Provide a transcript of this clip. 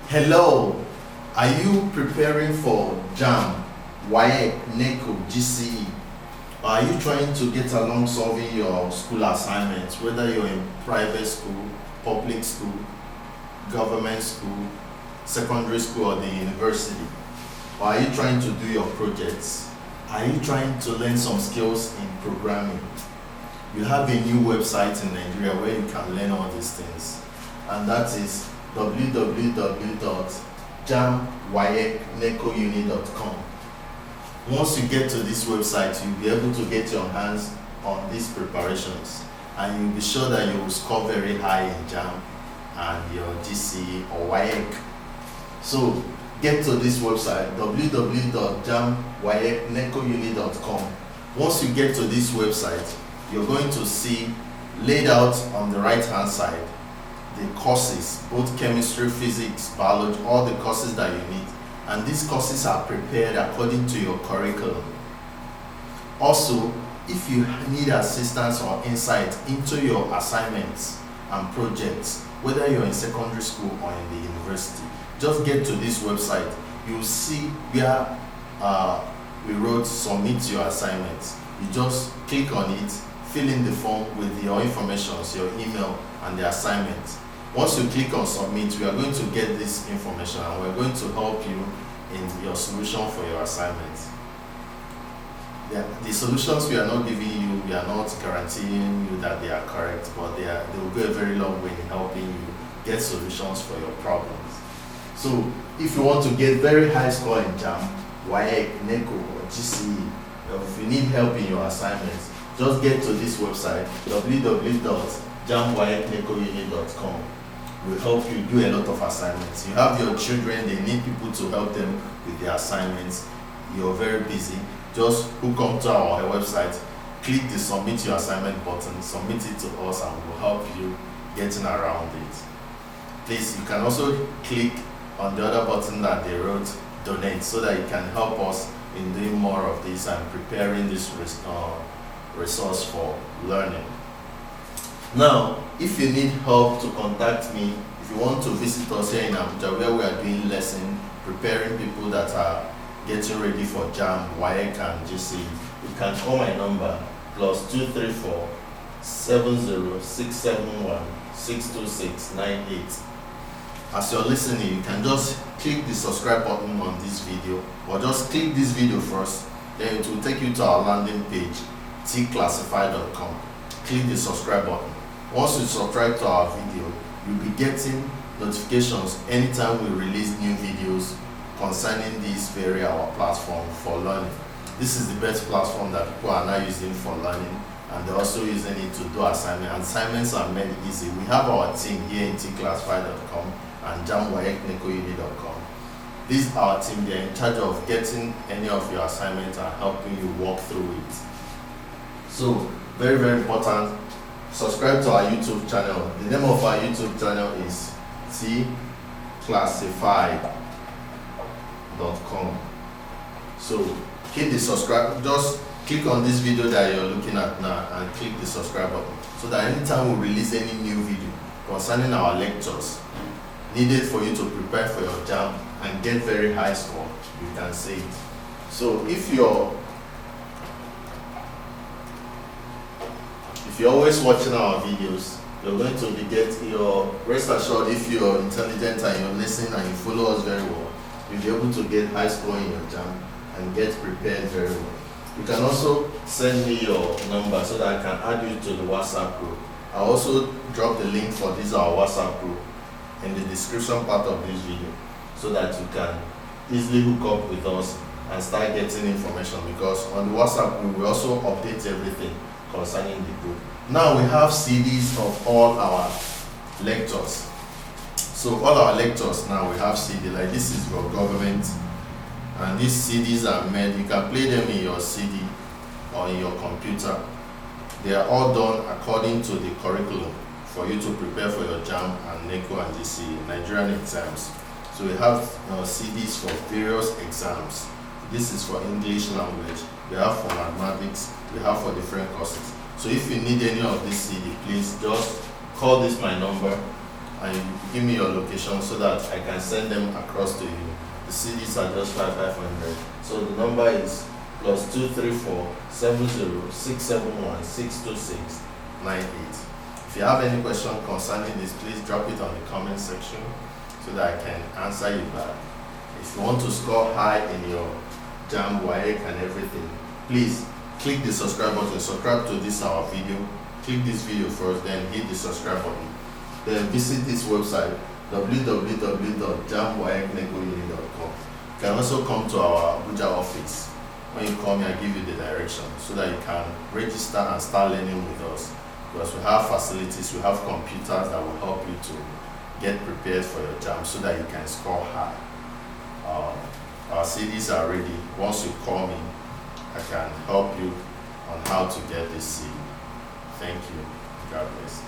Hello, are you preparing for JAM, WAEC, NECO, GCE? Or are you trying to get along solving your school assignments, whether you're in private school, public school, government school, secondary school, or the university? Or are you trying to do your projects? Are you trying to learn some skills in programming? You have a new website in Nigeria where you can learn all these things, and that is www.jamwaecnecouni.com. Once you get to this website, you'll be able to get your hands on these preparations, and you'll be sure that you will score very high in JAM and your GCE or WAEC. So get to this website, www.jamwaecnecouni.com. Once you get to this website, you're going to see laid out on the right hand side the courses, both chemistry, physics, biology, all the courses that you need, and these courses are prepared according to your curriculum. Also, if you need assistance or insight into your assignments and projects, whether you're in secondary school or in the university, just get to this website. You'll see where we wrote submit your assignments. You just click on it, fill in the form with your information, your email and the assignment. Once you click on submit, we are going to get this information and we're going to help you in your solution for your assignment. The solutions we are not giving you, we are not guaranteeing you that they are correct, but they will go a very long way in helping you get solutions for your problems. So if you want to get very high score in JAM, WAEC, NECO, or GCE, or if you need help in your assignments, just get to this website, www.jamwaecnecouni.com. Will help you do a lot of assignments. You have your children, they need people to help them with their assignments. You're very busy. Just hook up to our website, click the submit your assignment button, submit it to us, and we'll help you getting around it. Please, you can also click on the other button that they wrote, donate, so that you can help us in doing more of this and preparing this resource for learning. Now, if you need help, to contact me. If you want to visit us here in Abuja, where we are doing lesson, preparing people that are getting ready for JAM, WAEC and GCE, you can call my number +234 70671 62698. As you're listening, you can just click the subscribe button on this video, or just click this video first, then it will take you to our landing page, Tclassified.com. Click the subscribe button. Once you subscribe to our video, you'll be getting notifications anytime we release new videos concerning this our platform for learning. This is the best platform that people are now using for learning, and they're also using it to do assignments. Assignments are made easy. We have our team here in Tclassified.com and jamwaecnecouni.com. This is our team. They're in charge of getting any of your assignments and helping you walk through it. So, very, very important. Subscribe to our YouTube channel. The name of our YouTube channel is Tclassified.com. So hit the subscribe, just click on this video that you're looking at now and click the subscribe button, so that anytime we release any new video concerning our lectures needed for you to prepare for your JAM and get very high score, you can see it. So if you're always watching our videos, you're going to rest assured, if you're intelligent and you're listening and you follow us very well, you'll be able to get high score in your JAM and get prepared very well. You can also send me your number so that I can add you to the WhatsApp group. I'll also drop the link for our WhatsApp group in the description part of this video, so that you can easily hook up with us and start getting information, because on the WhatsApp group we also update everything concerning the group. Now we have CDs of all our lectures. So all our lectures now we have CD, like this is for government, and these CDs are made, you can play them in your CD or in your computer. They are all done according to the curriculum for you to prepare for your JAM and NECO and GCE Nigerian exams. So we have CDs for various exams. This is for English language, we have for mathematics, we have for different courses. So if you need any of this CD, please just call this my number and you give me your location so that I can send them across to you. The CDs are just 500. So the number is +234 70671 62698. If you have any question concerning this, please drop it on the comment section so that I can answer you back. If you want to score high in your JAMB, WAEC and everything, please click the subscribe button. Subscribe to this our video. Click this video first, then hit the subscribe button. Then visit this website www.jambwaecnegouni.com. You can also come to our Abuja office. When you come here, I give you the direction so that you can register and start learning with us, because we have facilities, we have computers that will help you to get prepared for your JAMB so that you can score high. Our CDs are ready. Once you call me, I can help you on how to get this CD. Thank you. God bless.